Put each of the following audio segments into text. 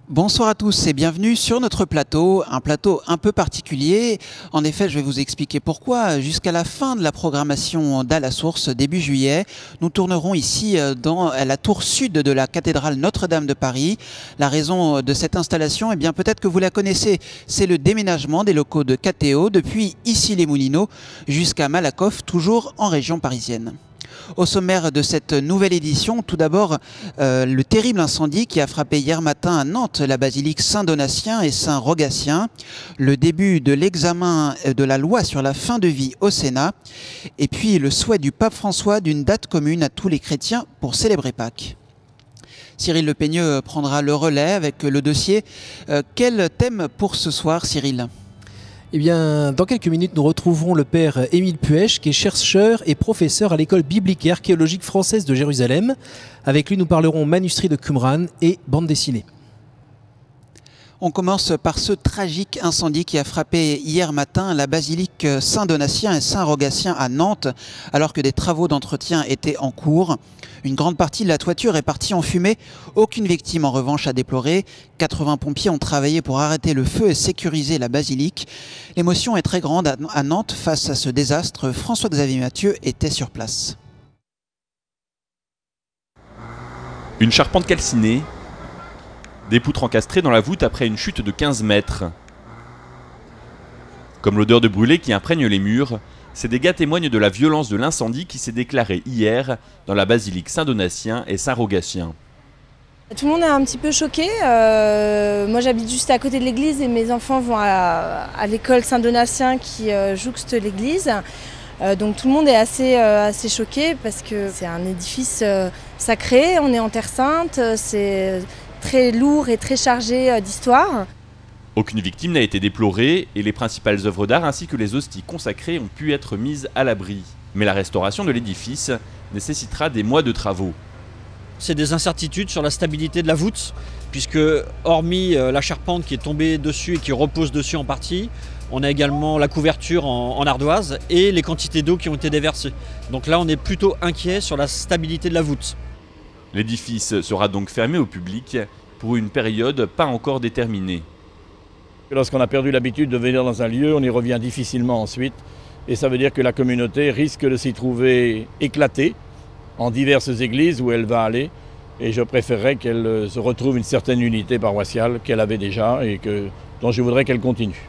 Bonsoir à tous et bienvenue sur notre plateau, un plateau un peu particulier. En effet, je vais vous expliquer pourquoi. Jusqu'à la fin de la programmation d'À la Source, début juillet, nous tournerons ici dans la tour sud de la cathédrale Notre-Dame de Paris. La raison de cette installation, eh bien peut-être que vous la connaissez, c'est le déménagement des locaux de KTO depuis Issy-les-Moulineaux jusqu'à Malakoff, toujours en région parisienne. Au sommaire de cette nouvelle édition, tout d'abord le terrible incendie qui a frappé hier matin à Nantes la basilique Saint-Donatien et Saint-Rogatien, le début de l'examen de la loi sur la fin de vie au Sénat, et puis le souhait du pape François d'une date commune à tous les chrétiens pour célébrer Pâques. Cyril Le Peigneux prendra le relais avec le dossier. Quel thème pour ce soir, Cyril ? Eh bien, dans quelques minutes, nous retrouverons le père Émile Puech, qui est chercheur et professeur à l'école biblique et archéologique française de Jérusalem. Avec lui, nous parlerons manuscrits de Qumran et bande dessinée. On commence par ce tragique incendie qui a frappé hier matin la basilique Saint-Donatien et Saint-Rogatien à Nantes, alors que des travaux d'entretien étaient en cours. Une grande partie de la toiture est partie en fumée. Aucune victime en revanche à déplorer. 80 pompiers ont travaillé pour arrêter le feu et sécuriser la basilique. L'émotion est très grande à Nantes face à ce désastre. François-Xavier Mathieu était sur place. Une charpente calcinée, des poutres encastrées dans la voûte après une chute de 15 mètres. Comme l'odeur de brûlé qui imprègne les murs, ces dégâts témoignent de la violence de l'incendie qui s'est déclaré hier dans la basilique Saint-Donatien et Saint-Rogatien. Tout le monde est un petit peu choqué. Moi j'habite juste à côté de l'église et mes enfants vont à l'école Saint-Donatien qui jouxte l'église. Donc tout le monde est assez choqué parce que c'est un édifice sacré, on est en Terre Sainte, c'est très lourd et très chargé d'histoire. Aucune victime n'a été déplorée et les principales œuvres d'art ainsi que les hosties consacrées ont pu être mises à l'abri. Mais la restauration de l'édifice nécessitera des mois de travaux. C'est des incertitudes sur la stabilité de la voûte, puisque hormis la charpente qui est tombée dessus et qui repose dessus en partie, on a également la couverture en ardoise et les quantités d'eau qui ont été déversées. Donc là on est plutôt inquiet sur la stabilité de la voûte. L'édifice sera donc fermé au public pour une période pas encore déterminée. Lorsqu'on a perdu l'habitude de venir dans un lieu, on y revient difficilement ensuite. Et ça veut dire que la communauté risque de s'y trouver éclatée en diverses églises où elle va aller. Et je préférerais qu'elle se retrouve une certaine unité paroissiale qu'elle avait déjà et dont je voudrais qu'elle continue.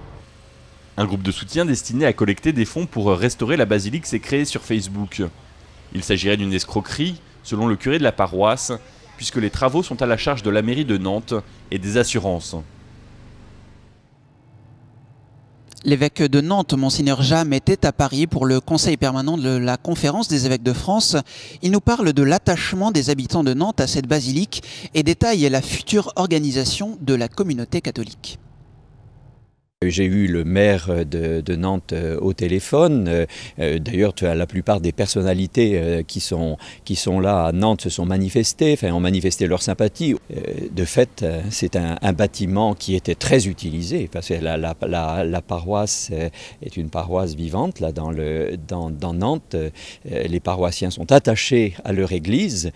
Un groupe de soutien destiné à collecter des fonds pour restaurer la basilique s'est créé sur Facebook. Il s'agirait d'une escroquerie, selon le curé de la paroisse, puisque les travaux sont à la charge de la mairie de Nantes et des assurances. L'évêque de Nantes, Monseigneur Jahm, était à Paris pour le conseil permanent de la conférence des évêques de France. Il nous parle de l'attachement des habitants de Nantes à cette basilique et détaille la future organisation de la communauté catholique. J'ai eu le maire de Nantes au téléphone. D'ailleurs, la plupart des personnalités qui sont là à Nantes se sont manifestées, ont manifesté leur sympathie. De fait, c'est un bâtiment qui était très utilisé, parce que la paroisse est une paroisse vivante là, dans Nantes. Les paroissiens sont attachés à leur église.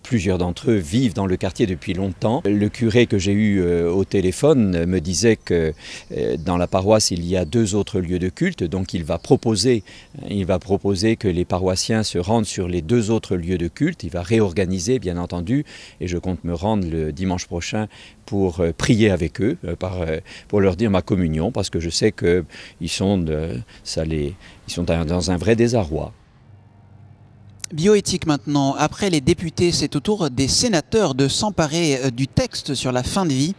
Plusieurs d'entre eux vivent dans le quartier depuis longtemps. Le curé que j'ai eu au téléphone me disait que dans la paroisse, il y a 2 autres lieux de culte, donc il va proposer que les paroissiens se rendent sur les 2 autres lieux de culte. Il va réorganiser, bien entendu, et je compte me rendre le dimanche prochain pour prier avec eux, pour leur dire ma communion, parce que je sais qu'ils sont dans un vrai désarroi. Bioéthique maintenant. Après les députés, c'est au tour des sénateurs de s'emparer du texte sur la fin de vie.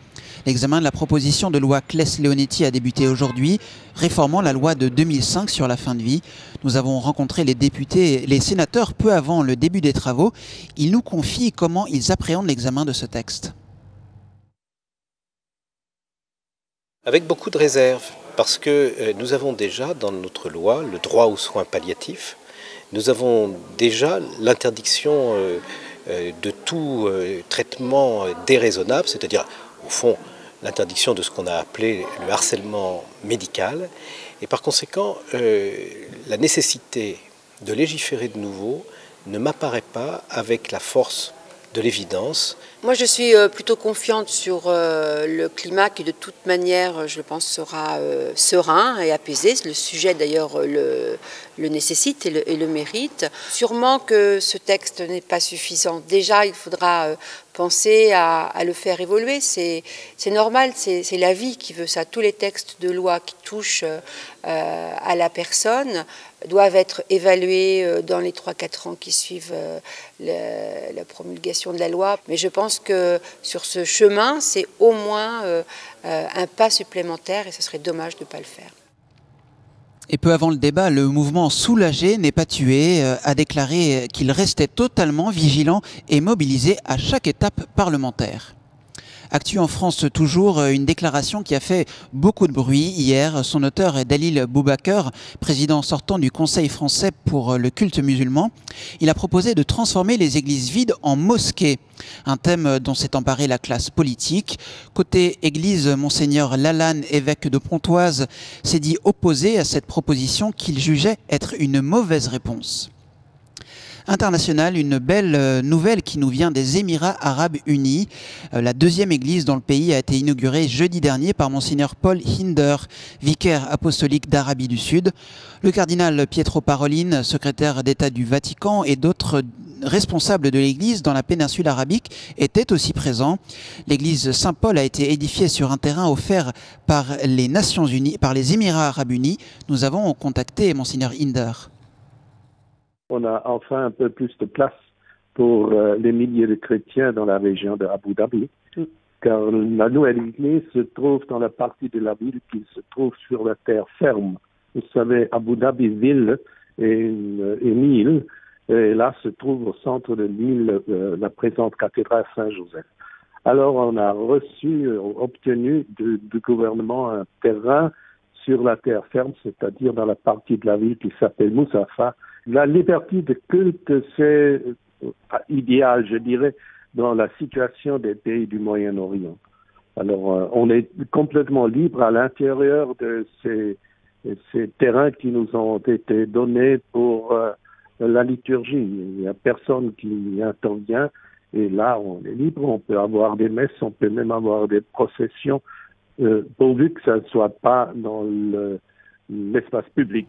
L'examen de la proposition de loi Claes-Leonetti a débuté aujourd'hui, réformant la loi de 2005 sur la fin de vie. Nous avons rencontré les sénateurs peu avant le début des travaux. Ils nous confient comment ils appréhendent l'examen de ce texte. Avec beaucoup de réserves, parce que nous avons déjà dans notre loi le droit aux soins palliatifs, Nous avons déjà l'interdiction de tout traitement déraisonnable, c'est-à-dire au fond l'interdiction de ce qu'on a appelé le harcèlement médical. Et par conséquent, la nécessité de légiférer de nouveau ne m'apparaît pas avec la force de l'évidence. Moi, je suis plutôt confiante sur le climat qui, de toute manière, je pense, sera serein et apaisé. Le sujet, d'ailleurs, le nécessite et le mérite. Sûrement que ce texte n'est pas suffisant. Déjà, il faudra penser à le faire évoluer. C'est normal, c'est la vie qui veut ça. Tous les textes de loi qui touchent à la personne doivent être évalués dans les 3-4 ans qui suivent la promulgation de la loi. Mais je pense que sur ce chemin, c'est au moins un pas supplémentaire et ce serait dommage de ne pas le faire. Et peu avant le débat, le mouvement Soulagé n'est pas tué a déclaré qu'il restait totalement vigilant et mobilisé à chaque étape parlementaire. Actu en France toujours, une déclaration qui a fait beaucoup de bruit hier. Son auteur est Dalil Boubaker, président sortant du Conseil français pour le culte musulman. Il a proposé de transformer les églises vides en mosquées, un thème dont s'est emparée la classe politique. Côté église, Monseigneur Lalanne, évêque de Pontoise, s'est dit opposé à cette proposition qu'il jugeait être une mauvaise réponse. International, une belle nouvelle qui nous vient des Émirats Arabes Unis. La deuxième église dans le pays a été inaugurée jeudi dernier par Monseigneur Paul Hinder, vicaire apostolique d'Arabie du Sud. Le cardinal Pietro Parolin, secrétaire d'État du Vatican, et d'autres responsables de l'église dans la péninsule arabique étaient aussi présents. L'église Saint-Paul a été édifiée sur un terrain offert par les Nations Unies, par les Émirats Arabes Unis. Nous avons contacté Monseigneur Hinder. On a enfin un peu plus de place pour les milliers de chrétiens dans la région de Abu Dhabi, car la nouvelle église se trouve dans la partie de la ville qui se trouve sur la terre ferme. Vous savez, Abu Dhabi ville est une île, et là se trouve au centre de l'île la présente cathédrale Saint-Joseph. Alors on a obtenu du gouvernement un terrain sur la terre ferme, c'est-à-dire dans la partie de la ville qui s'appelle Moussafa. La liberté de culte, c'est idéal, je dirais, dans la situation des pays du Moyen-Orient. Alors, on est complètement libre à l'intérieur de ces terrains qui nous ont été donnés pour la liturgie. Il n'y a personne qui intervient et là, on est libre, on peut avoir des messes, on peut même avoir des processions, pourvu que ça ne soit pas dans l'espace public.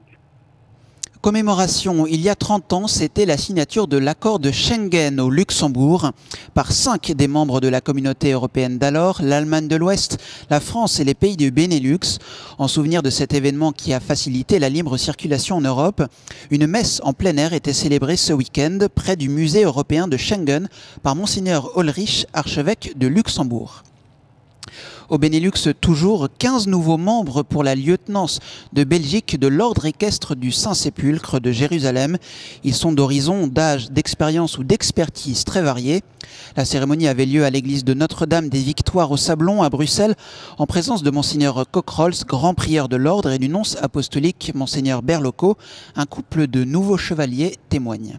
Commémoration, il y a 30 ans, c'était la signature de l'accord de Schengen au Luxembourg par 5 des membres de la communauté européenne d'alors, l'Allemagne de l'Ouest, la France et les pays du Benelux. En souvenir de cet événement qui a facilité la libre circulation en Europe, une messe en plein air était célébrée ce week-end près du musée européen de Schengen par Monseigneur Ulrich, archevêque de Luxembourg. Au Benelux, toujours 15 nouveaux membres pour la lieutenance de Belgique de l'ordre équestre du Saint-Sépulcre de Jérusalem. Ils sont d'horizons, d'âge, d'expérience ou d'expertise très variés. La cérémonie avait lieu à l'église de Notre-Dame des Victoires au Sablon à Bruxelles, en présence de Monseigneur Cockrols, grand prieur de l'ordre, et du nonce apostolique Monseigneur Berlocco. Un couple de nouveaux chevaliers témoigne.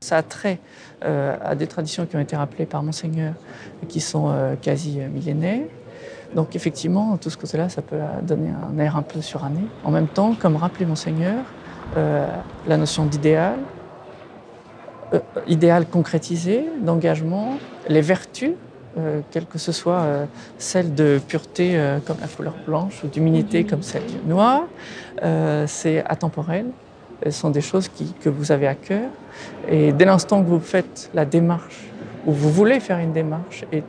Ça a trait à des traditions qui ont été rappelées par Monseigneur, qui sont quasi millénaires. Donc effectivement, tout ce côté-là, ça peut donner un air un peu suranné. En même temps, comme rappelait Monseigneur, la notion d'idéal, idéal concrétisé, d'engagement, les vertus, quelle que ce soit celle de pureté comme la couleur blanche ou d'humilité comme celle noire, c'est atemporel. Ce sont des choses que vous avez à cœur. Et dès l'instant que vous faites la démarche, ou vous voulez faire une démarche et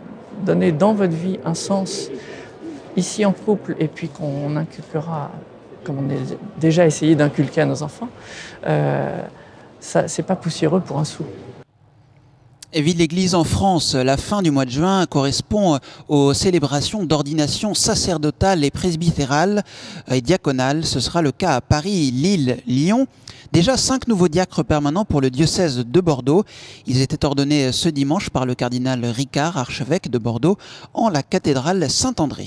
donner dans votre vie un sens, ici en couple, et puis qu'on inculquera, comme on a déjà essayé d'inculquer à nos enfants, c'est pas poussiéreux pour un sou. Et vie de l'Église en France, la fin du mois de juin correspond aux célébrations d'ordination sacerdotale et presbytérale et diaconale. Ce sera le cas à Paris, Lille, Lyon. Déjà 5 nouveaux diacres permanents pour le diocèse de Bordeaux. Ils étaient ordonnés ce dimanche par le cardinal Ricard, archevêque de Bordeaux, en la cathédrale Saint-André.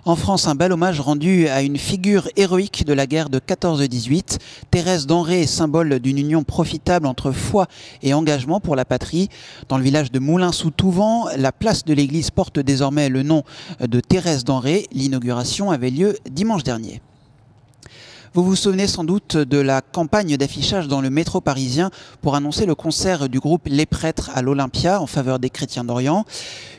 En France, un bel hommage rendu à une figure héroïque de la guerre de 14-18. Thérèse d'Henré, symbole d'une union profitable entre foi et engagement pour la patrie. Dans le village de Moulins-sous-Touvent, la place de l'église porte désormais le nom de Thérèse d'Henré. L'inauguration avait lieu dimanche dernier. Vous vous souvenez sans doute de la campagne d'affichage dans le métro parisien pour annoncer le concert du groupe Les Prêtres à l'Olympia en faveur des chrétiens d'Orient.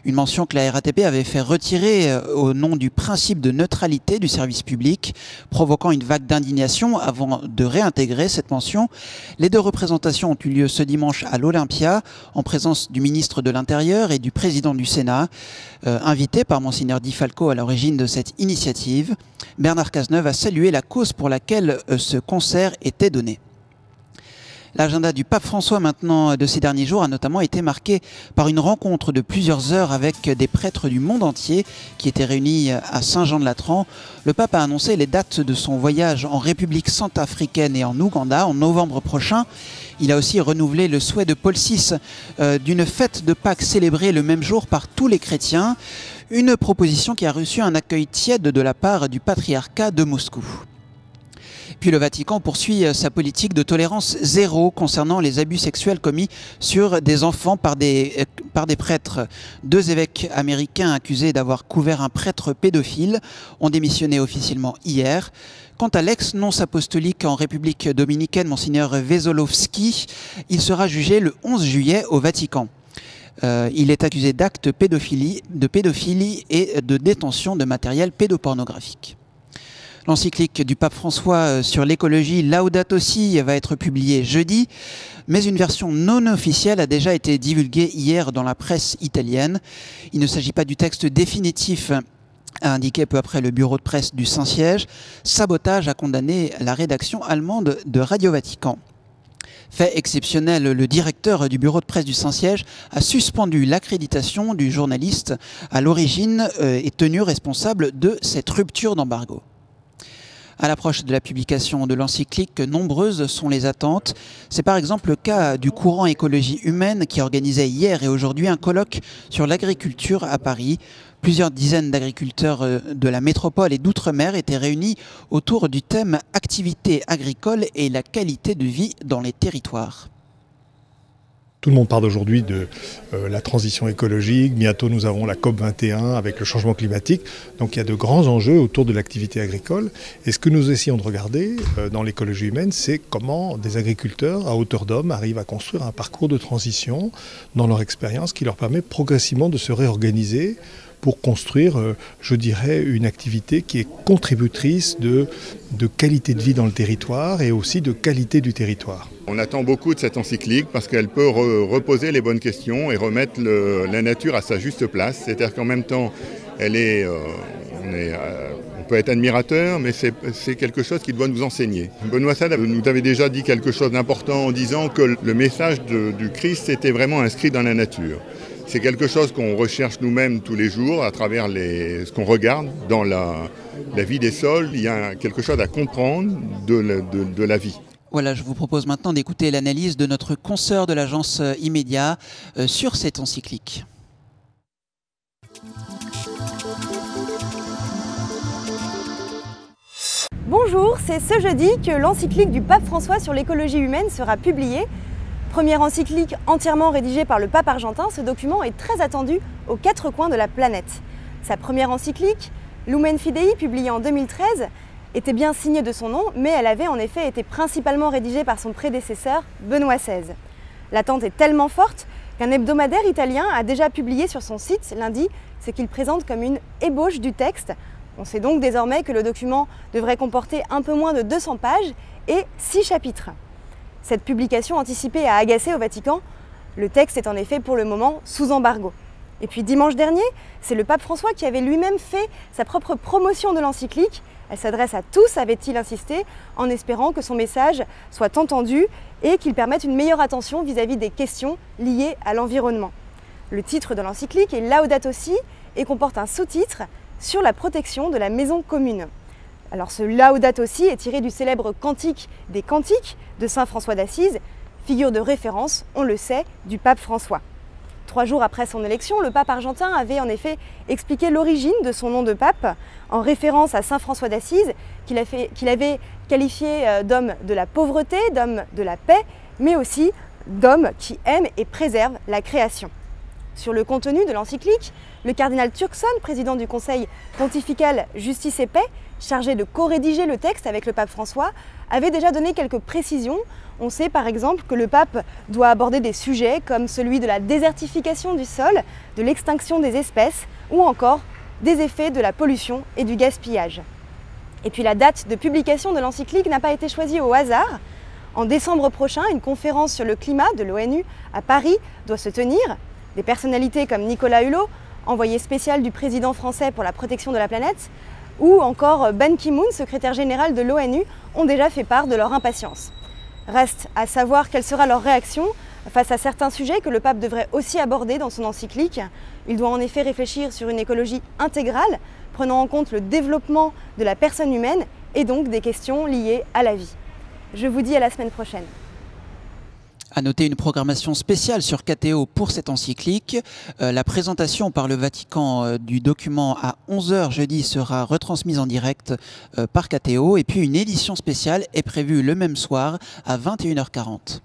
Une mention que la RATP avait fait retirer au nom du principe de neutralité du service public, provoquant une vague d'indignation avant de réintégrer cette mention. Les deux représentations ont eu lieu ce dimanche à l'Olympia, en présence du ministre de l'Intérieur et du président du Sénat, invité par Monseigneur Di Falco à l'origine de cette initiative. Bernard Cazeneuve a salué la cause pour laquelle ce concert était donné. L'agenda du pape François maintenant de ces derniers jours a notamment été marqué par une rencontre de plusieurs heures avec des prêtres du monde entier qui étaient réunis à Saint-Jean-de-Latran. Le pape a annoncé les dates de son voyage en République centrafricaine et en Ouganda en novembre prochain. Il a aussi renouvelé le souhait de Paul VI d'une fête de Pâques célébrée le même jour par tous les chrétiens. Une proposition qui a reçu un accueil tiède de la part du patriarcat de Moscou. Puis le Vatican poursuit sa politique de tolérance zéro concernant les abus sexuels commis sur des enfants par des prêtres. 2 évêques américains accusés d'avoir couvert un prêtre pédophile ont démissionné officiellement hier. Quant à l'ex-nonce apostolique en République dominicaine, Monseigneur Wesolowski, il sera jugé le 11 juillet au Vatican. Il est accusé d'actes de pédophilie et de détention de matériel pédopornographique. L'encyclique du pape François sur l'écologie Laudato Si va être publiée jeudi, mais une version non officielle a déjà été divulguée hier dans la presse italienne. Il ne s'agit pas du texte définitif, a indiqué peu après le bureau de presse du Saint-Siège. Sabotage a condamné la rédaction allemande de Radio Vatican. Fait exceptionnel, le directeur du bureau de presse du Saint-Siège a suspendu l'accréditation du journaliste à l'origine et tenu responsable de cette rupture d'embargo. À l'approche de la publication de l'encyclique, nombreuses sont les attentes. C'est par exemple le cas du courant Écologie Humaine qui organisait hier et aujourd'hui un colloque sur l'agriculture à Paris. Plusieurs dizaines d'agriculteurs de la métropole et d'outre-mer étaient réunis autour du thème « Activité agricole et la qualité de vie dans les territoires ». Tout le monde parle aujourd'hui de la transition écologique, bientôt nous avons la COP21 avec le changement climatique, donc il y a de grands enjeux autour de l'activité agricole. Et ce que nous essayons de regarder dans l'écologie humaine, c'est comment des agriculteurs à hauteur d'homme arrivent à construire un parcours de transition dans leur expérience qui leur permet progressivement de se réorganiser pour construire, je dirais, une activité qui est contributrice de qualité de vie dans le territoire et aussi de qualité du territoire. On attend beaucoup de cette encyclique parce qu'elle peut reposer les bonnes questions et remettre la nature à sa juste place. C'est-à-dire qu'en même temps, on peut être admirateur, mais c'est quelque chose qui doit nous enseigner. Benoît XVI nous avait déjà dit quelque chose d'important en disant que le message du Christ était vraiment inscrit dans la nature. C'est quelque chose qu'on recherche nous-mêmes tous les jours à travers ce qu'on regarde dans la vie des sols. Il y a quelque chose à comprendre de la vie. Voilà, je vous propose maintenant d'écouter l'analyse de notre consoeur de l'agence Immédia sur cette encyclique. Bonjour, c'est ce jeudi que l'encyclique du pape François sur l'écologie humaine sera publiée. Première encyclique entièrement rédigée par le pape argentin, ce document est très attendu aux 4 coins de la planète. Sa première encyclique, Lumen Fidei, publiée en 2013, était bien signée de son nom, mais elle avait en effet été principalement rédigée par son prédécesseur, Benoît XVI. L'attente est tellement forte qu'un hebdomadaire italien a déjà publié sur son site lundi ce qu'il présente comme une ébauche du texte. On sait donc désormais que le document devrait comporter un peu moins de 200 pages et 6 chapitres. Cette publication anticipée a agacé au Vatican. Le texte est en effet pour le moment sous embargo. Et puis dimanche dernier, c'est le pape François qui avait lui-même fait sa propre promotion de l'encyclique. Elle s'adresse à tous, avait-il insisté, en espérant que son message soit entendu et qu'il permette une meilleure attention vis-à-vis des questions liées à l'environnement. Le titre de l'encyclique est Laudato Si et comporte un sous-titre sur la protection de la maison commune. Alors ce Laudato Si est tiré du célèbre Cantique des Cantiques de saint François d'Assise, figure de référence, on le sait, du pape François. 3 jours après son élection, le pape argentin avait en effet expliqué l'origine de son nom de pape en référence à saint François d'Assise, qu'il avait qualifié d'homme de la pauvreté, d'homme de la paix, mais aussi d'homme qui aime et préserve la création. Sur le contenu de l'encyclique, le cardinal Turkson, président du Conseil pontifical Justice et Paix, chargé de co-rédiger le texte avec le pape François, avait déjà donné quelques précisions. On sait par exemple que le pape doit aborder des sujets comme celui de la désertification du sol, de l'extinction des espèces ou encore des effets de la pollution et du gaspillage. Et puis la date de publication de l'encyclique n'a pas été choisie au hasard. En décembre prochain, une conférence sur le climat de l'ONU à Paris doit se tenir. Des personnalités comme Nicolas Hulot, envoyé spécial du président français pour la protection de la planète, ou encore Ban Ki-moon, secrétaire général de l'ONU, ont déjà fait part de leur impatience. Reste à savoir quelle sera leur réaction face à certains sujets que le pape devrait aussi aborder dans son encyclique. Il doit en effet réfléchir sur une écologie intégrale, prenant en compte le développement de la personne humaine et donc des questions liées à la vie. Je vous dis à la semaine prochaine. À noter une programmation spéciale sur KTO pour cette encyclique. La présentation par le Vatican du document à 11 h jeudi sera retransmise en direct par KTO. Et puis une édition spéciale est prévue le même soir à 21 h 40.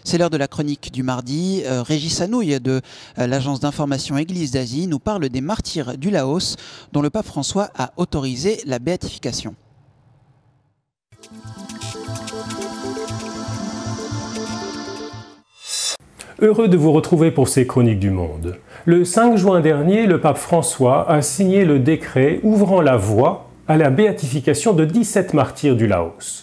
C'est l'heure de la chronique du mardi. Régis Anouilh de l'agence d'information Église d'Asie nous parle des martyrs du Laos dont le pape François a autorisé la béatification. Heureux de vous retrouver pour ces Chroniques du Monde. Le 5 juin dernier, le pape François a signé le décret ouvrant la voie à la béatification de 17 martyrs du Laos.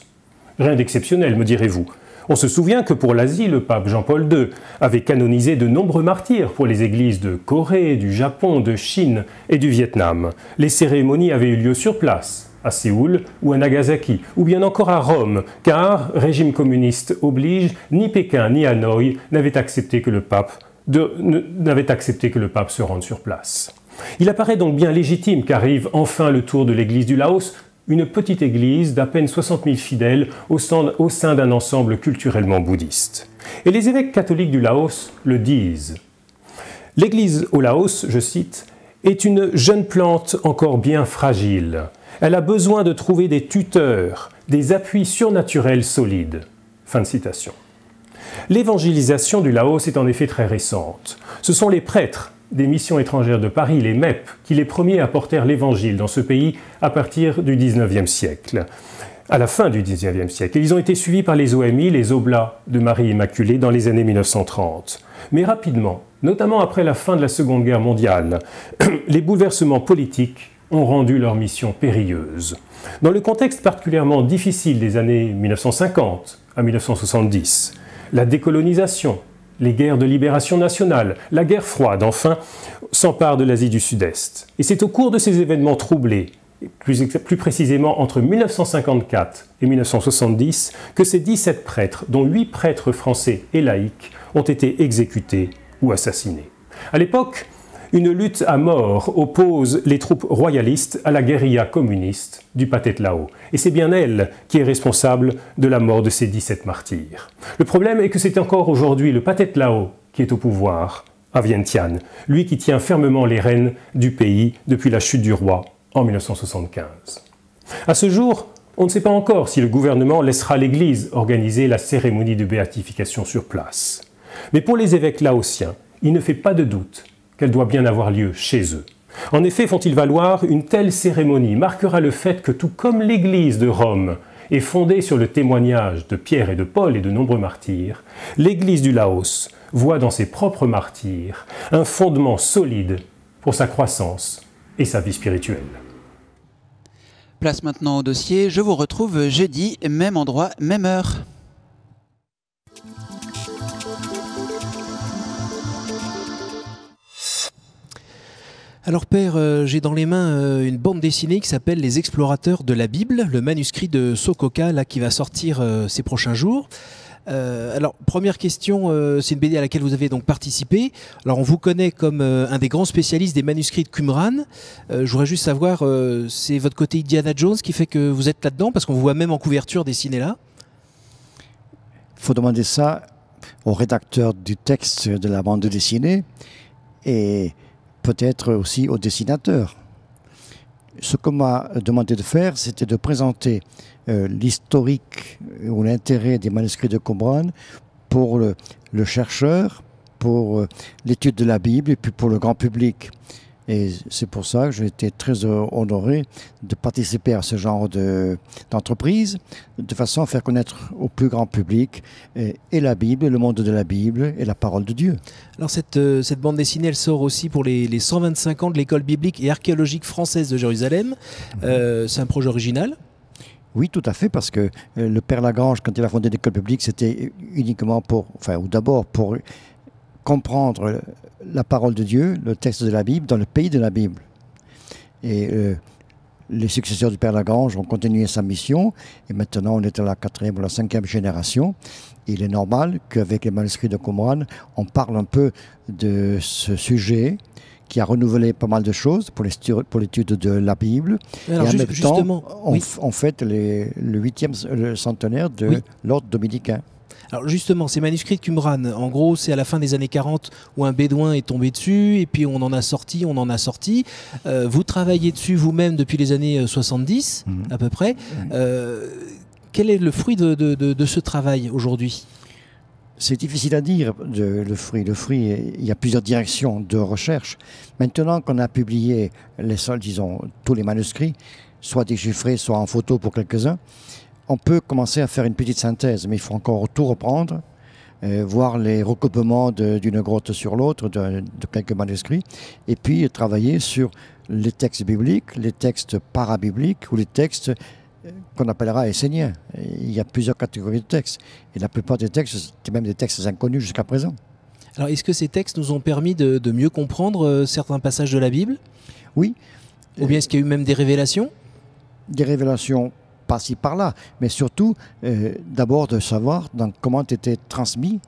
Rien d'exceptionnel, me direz-vous. On se souvient que pour l'Asie, le pape Jean-Paul II avait canonisé de nombreux martyrs pour les églises de Corée, du Japon, de Chine et du Vietnam. Les cérémonies avaient eu lieu sur place, à Séoul ou à Nagasaki, ou bien encore à Rome, car, régime communiste oblige, ni Pékin ni Hanoï n'avaient accepté que le pape se rende sur place. Il apparaît donc bien légitime qu'arrive enfin le tour de l'église du Laos, une petite église d'à peine 60 000 fidèles au sein d'un ensemble culturellement bouddhiste. Et les évêques catholiques du Laos le disent. L'église au Laos, je cite, est une jeune plante encore bien fragile. Elle a besoin de trouver des tuteurs, des appuis surnaturels solides. Fin de citation. L'évangélisation du Laos est en effet très récente. Ce sont les prêtres des missions étrangères de Paris, les MEP, qui les premiers apportèrent l'évangile dans ce pays à partir du XIXe siècle, à la fin du XIXe siècle. Et ils ont été suivis par les OMI, les Oblats de Marie Immaculée, dans les années 1930. Mais rapidement, notamment après la fin de la Seconde Guerre mondiale, les bouleversements politiques ont rendu leur mission périlleuse. Dans le contexte particulièrement difficile des années 1950 à 1970, la décolonisation, les guerres de libération nationale, la guerre froide, enfin, s'emparent de l'Asie du Sud-Est. Et c'est au cours de ces événements troublés, plus précisément entre 1954 et 1970, que ces 17 prêtres, dont 8 prêtres français et laïcs, ont été exécutés ou assassinés. À l'époque, une lutte à mort oppose les troupes royalistes à la guérilla communiste du Pathet Lao. Et c'est bien elle qui est responsable de la mort de ces 17 martyrs. Le problème est que c'est encore aujourd'hui le Pathet Lao qui est au pouvoir à Vientiane, lui qui tient fermement les rênes du pays depuis la chute du roi en 1975. À ce jour, on ne sait pas encore si le gouvernement laissera l'Église organiser la cérémonie de béatification sur place. Mais pour les évêques laotiens, il ne fait pas de doute qu'elle doit bien avoir lieu chez eux. En effet, font-ils valoir, une telle cérémonie marquera le fait que tout comme l'Église de Rome est fondée sur le témoignage de Pierre et de Paul et de nombreux martyrs, l'Église du Laos voit dans ses propres martyrs un fondement solide pour sa croissance et sa vie spirituelle. Place maintenant au dossier, je vous retrouve jeudi, même endroit, même heure. Alors père, j'ai dans les mains une bande dessinée qui s'appelle Les Explorateurs de la Bible, le manuscrit de Sokoka là, qui va sortir ces prochains jours. Alors première question, c'est une BD à laquelle vous avez donc participé. Alors on vous connaît comme un des grands spécialistes des manuscrits de Qumran. Je voudrais juste savoir, c'est votre côté Indiana Jones qui fait que vous êtes là-dedans, parce qu'on vous voit même en couverture dessinée là. Il faut demander ça au rédacteur du texte de la bande dessinée et peut-être aussi au dessinateur. Ce qu'on m'a demandé de faire, c'était de présenter l'historique ou l'intérêt des manuscrits de Qumran pour le chercheur, pour l'étude de la Bible et puis pour le grand public. Et c'est pour ça que j'ai été très honoré de participer à ce genre d'entreprise, de façon à faire connaître au plus grand public et la Bible, le monde de la Bible et la parole de Dieu. Alors cette bande dessinée, elle sort aussi pour les 125 ans de l'école biblique et archéologique française de Jérusalem. C'est un projet original? Oui, tout à fait, parce que le Père Lagrange, quand il a fondé l'école biblique, c'était uniquement ou d'abord pour comprendre la parole de Dieu, le texte de la Bible, dans le pays de la Bible. Et les successeurs du Père Lagrange ont continué sa mission, et maintenant on est à la 4e ou la 5e génération. Il est normal qu'avec les manuscrits de Qumran, on parle un peu de ce sujet qui a renouvelé pas mal de choses pour l'étude de la Bible. Alors, et en même justement, temps, on fête le 8e centenaire de l'ordre dominicain. Alors justement, ces manuscrits de Qumran, en gros, c'est à la fin des années 40 où un bédouin est tombé dessus, et puis on en a sorti. Vous travaillez dessus vous-même depuis les années 70, à peu près. Quel est le fruit de ce travail aujourd'hui ? C'est difficile à dire, le fruit. Il y a plusieurs directions de recherche. Maintenant qu'on a publié tous les manuscrits, soit déchiffrés, soit en photo pour quelques-uns, on peut commencer à faire une petite synthèse, mais il faut encore tout reprendre, voir les recoupements d'une grotte sur l'autre, de quelques manuscrits, et puis travailler sur les textes bibliques, les textes parabibliques ou les textes qu'on appellera esséniens. Il y a plusieurs catégories de textes, et la plupart des textes, c'est même des textes inconnus jusqu'à présent. Alors, est-ce que ces textes nous ont permis de mieux comprendre certains passages de la Bible ? Oui. Ou bien est-ce qu'il y a eu même des révélations ? Des révélations par-ci, par-là, mais surtout, d'abord de savoir comment était transmis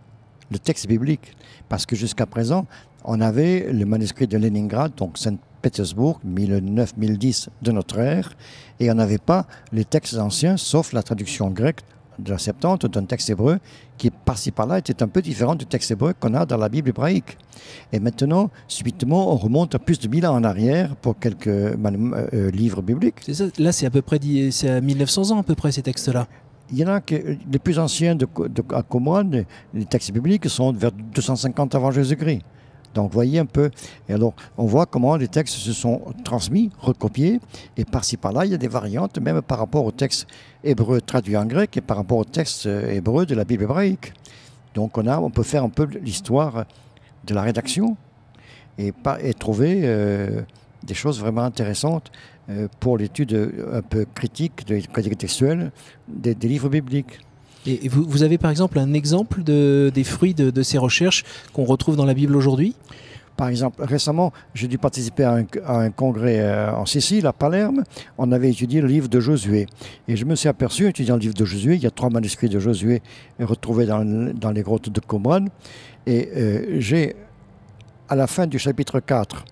le texte biblique. Parce que jusqu'à présent, on avait le manuscrit de Leningrad, donc Saint-Pétersbourg, 1009-1010 de notre ère, et on n'avait pas les textes anciens, sauf la traduction grecque de la Septante d'un texte hébreu qui, par-ci par-là, était un peu différent du texte hébreu qu'on a dans la Bible hébraïque. Et maintenant, subitement, on remonte à plus de 1000 ans en arrière pour quelques livres bibliques. C'est ça, là, c'est à peu près c'est à 1900 ans à peu près, ces textes-là. Il y en a les plus anciens à Qumran, les textes bibliques sont vers 250 avant Jésus-Christ. Donc, vous voyez un peu. Et alors, on voit comment les textes se sont transmis, recopiés, et par-ci par-là, il y a des variantes, même par rapport au texte hébreu traduit en grec et par rapport au texte hébreu de la Bible hébraïque. Donc, on peut faire un peu l'histoire de la rédaction et trouver des choses vraiment intéressantes pour l'étude un peu critique, textuelle des livres bibliques. Et vous avez par exemple un exemple des fruits de ces recherches qu'on retrouve dans la Bible aujourd'hui ? Par exemple, récemment, j'ai dû participer à un congrès en Sicile, à Palerme. On avait étudié le livre de Josué. Et je me suis aperçu, étudiant le livre de Josué, il y a 3 manuscrits de Josué retrouvés dans les grottes de Qumran. Et j'ai, à la fin du chapitre 4,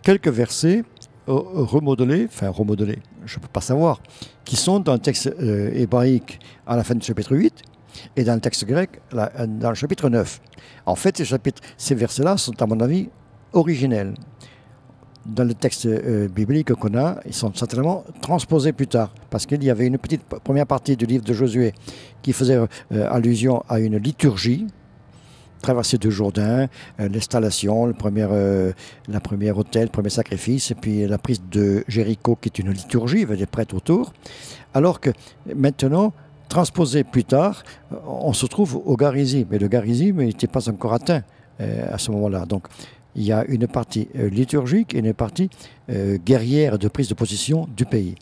quelques versets remodelés, je ne peux pas savoir, qui sont dans le texte hébraïque à la fin du chapitre 8 et dans le texte grec dans le chapitre 9. En fait, ces versets-là sont, à mon avis, originels. Dans le texte biblique qu'on a, ils sont certainement transposés plus tard, parce qu'il y avait une petite première partie du livre de Josué qui faisait allusion à une liturgie, traversée de Jourdain, l'installation, la première autel, le premier sacrifice, et puis la prise de Jéricho, qui est une liturgie, avec des prêtres autour. Alors que maintenant, transposé plus tard, on se trouve au Garizim. Mais le Garizim n'était pas encore atteint à ce moment-là. Donc, il y a une partie liturgique et une partie guerrière de prise de position du pays.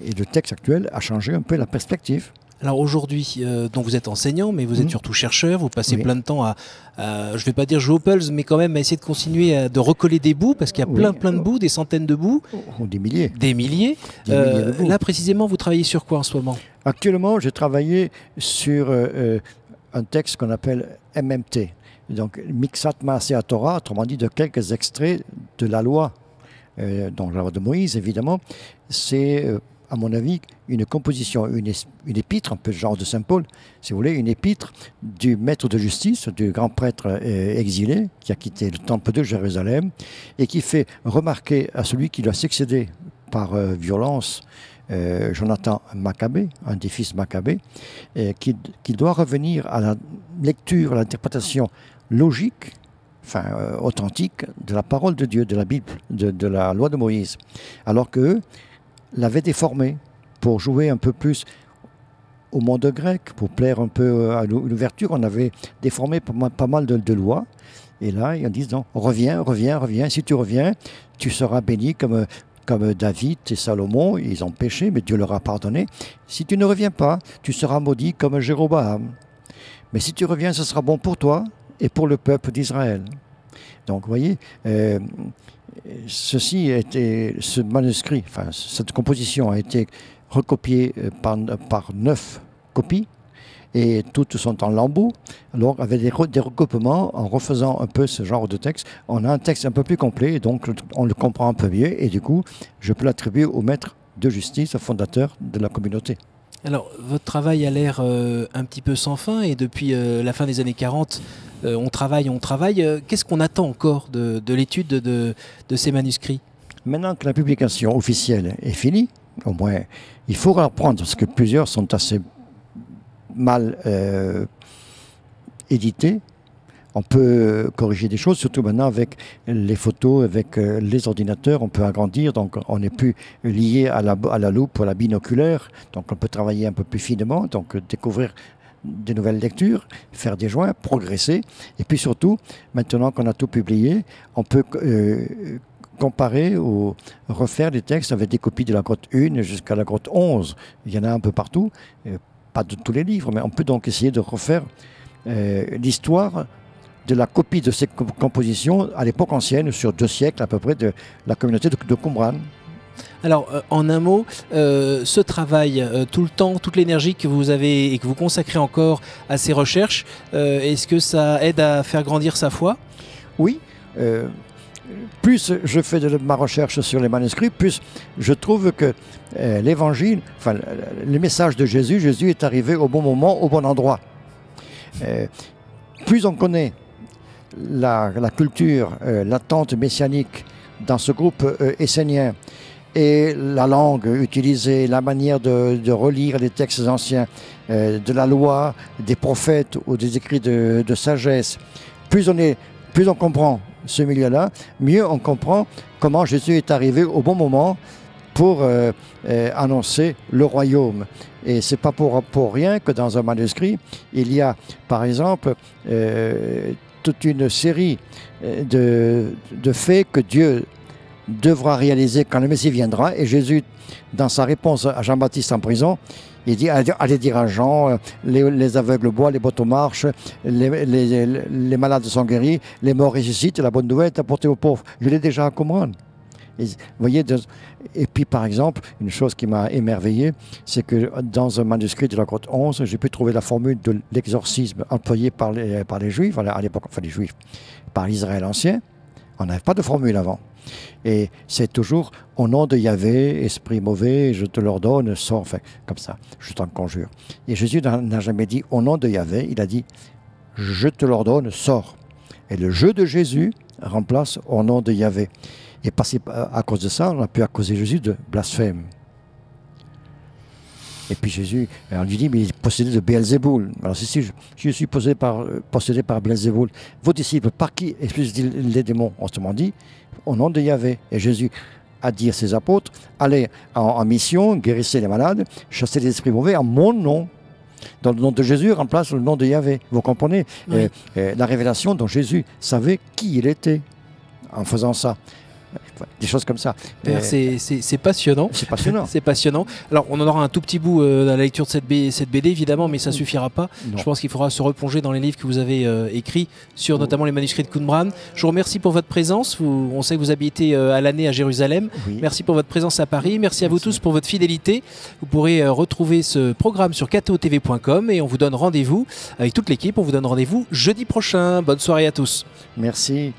Et le texte actuel a changé un peu la perspective. Alors aujourd'hui, donc vous êtes enseignant, mais vous êtes surtout chercheur, vous passez plein de temps à je ne vais pas dire jouer au puzzle, mais quand même à essayer de continuer de recoller des bouts, parce qu'il y a plein de bouts, des centaines de bouts. Des milliers. Des milliers. De bouts. Là précisément, vous travaillez sur quoi en ce moment ? Actuellement, j'ai travaillé sur un texte qu'on appelle MMT, donc Mixat Maaseh Torah, autrement dit de quelques extraits de la loi, donc la loi de Moïse évidemment. C'est à mon avis, une composition, une épître, un peu genre de Saint Paul, si vous voulez, une épître du maître de justice, du grand prêtre exilé, qui a quitté le temple de Jérusalem, et qui fait remarquer à celui qui lui a succédé par violence, Jonathan Maccabée, un des fils Maccabée, qu'il doit revenir à la lecture, à l'interprétation logique, authentique, de la parole de Dieu, de la Bible, de la loi de Moïse. Alors qu'eux l'avaient déformé pour jouer un peu plus au monde grec, pour plaire un peu à l'ouverture. On avait déformé pas mal de lois. Et là, ils disent non, reviens. Si tu reviens, tu seras béni comme David et Salomon. Ils ont péché, mais Dieu leur a pardonné. Si tu ne reviens pas, tu seras maudit comme Jéroboam. Mais si tu reviens, ce sera bon pour toi et pour le peuple d'Israël. Donc, vous voyez, ce manuscrit, cette composition a été recopiée par 9 copies, et toutes sont en lambeaux. Alors, avec des recoupements, en refaisant un peu ce genre de texte, on a un texte un peu plus complet, et donc on le comprend un peu mieux, et du coup, je peux l'attribuer au maître de justice, au fondateur de la communauté. Alors, votre travail a l'air un petit peu sans fin, et depuis la fin des années 40, on travaille. Qu'est-ce qu'on attend encore de l'étude de ces manuscrits? Maintenant que la publication officielle est finie, au moins, il faut reprendre, parce que plusieurs sont assez mal édités. On peut corriger des choses, surtout maintenant avec les photos, avec les ordinateurs, on peut agrandir, donc on n'est plus lié à la loupe ou à la binoculaire, donc on peut travailler un peu plus finement, donc découvrir des nouvelles lectures, faire des joints, progresser, et puis surtout, maintenant qu'on a tout publié, on peut comparer ou refaire des textes avec des copies de la grotte 1 jusqu'à la grotte 11. Il y en a un peu partout, pas de tous les livres, mais on peut donc essayer de refaire l'histoire de la copie de ces compositions à l'époque ancienne, sur 2 siècles à peu près, de la communauté de Qumran. Alors, en un mot, ce travail, tout le temps, toute l'énergie que vous avez et que vous consacrez encore à ces recherches, est-ce que ça aide à faire grandir sa foi? Oui. Plus je fais de ma recherche sur les manuscrits, plus je trouve que l'évangile, le message de Jésus est arrivé au bon moment, au bon endroit. Plus on connaît la culture latente messianique dans ce groupe essénien, et la langue utilisée, la manière de relire les textes anciens, de la loi, des prophètes ou des écrits de sagesse, plus on comprend ce milieu-là, mieux on comprend comment Jésus est arrivé au bon moment pour annoncer le royaume. Et ce n'est pas pour rien que dans un manuscrit, il y a par exemple toute une série de faits que Dieu devra réaliser quand le Messie viendra. Et Jésus, dans sa réponse à Jean-Baptiste en prison, il dit, allez dire à Jean, les aveugles boivent, les bottes marchent, les malades sont guéris, les morts ressuscitent, la bonne nouvelle est apportée aux pauvres. Je l'ai déjà à Qumran. Vous voyez, et puis par exemple, une chose qui m'a émerveillé, c'est que dans un manuscrit de la grotte 11, j'ai pu trouver la formule de l'exorcisme employée par les Juifs, à l'époque, les Juifs, par l'Israël ancien. On n'avait pas de formule avant. Et c'est toujours au nom de Yahvé, esprit mauvais, je te l'ordonne, sors, comme ça, je t'en conjure. Et Jésus n'a jamais dit au nom de Yahvé, il a dit je te l'ordonne, sors. Et le je de Jésus remplace au nom de Yahvé. Et à cause de ça, on a pu accuser Jésus de blasphème. Et puis Jésus, on lui dit, mais il est possédé de Béelzéboul. Alors si je suis possédé par Béelzéboul, vos disciples, par qui expulsent-ils les démons? Autrement dit, au nom de Yahvé. Et Jésus a dit à ses apôtres, allez en mission, guérissez les malades, chassez les esprits mauvais en mon nom. Dans le nom de Jésus remplace le nom de Yahvé. Vous comprenez? Oui. La révélation dont Jésus savait qui il était en faisant ça. Des choses comme ça. Père, c'est passionnant. C'est passionnant. C'est passionnant. Alors, on en aura un tout petit bout dans la lecture de cette BD, évidemment, mais ça ne suffira pas. Non. Je pense qu'il faudra se replonger dans les livres que vous avez écrits, sur notamment les manuscrits de Qumran. Je vous remercie pour votre présence. On sait que vous habitez à l'année à Jérusalem. Oui. Merci pour votre présence à Paris. Merci à vous tous pour votre fidélité. Vous pourrez retrouver ce programme sur ktotv.com et on vous donne rendez-vous avec toute l'équipe. On vous donne rendez-vous jeudi prochain. Bonne soirée à tous. Merci.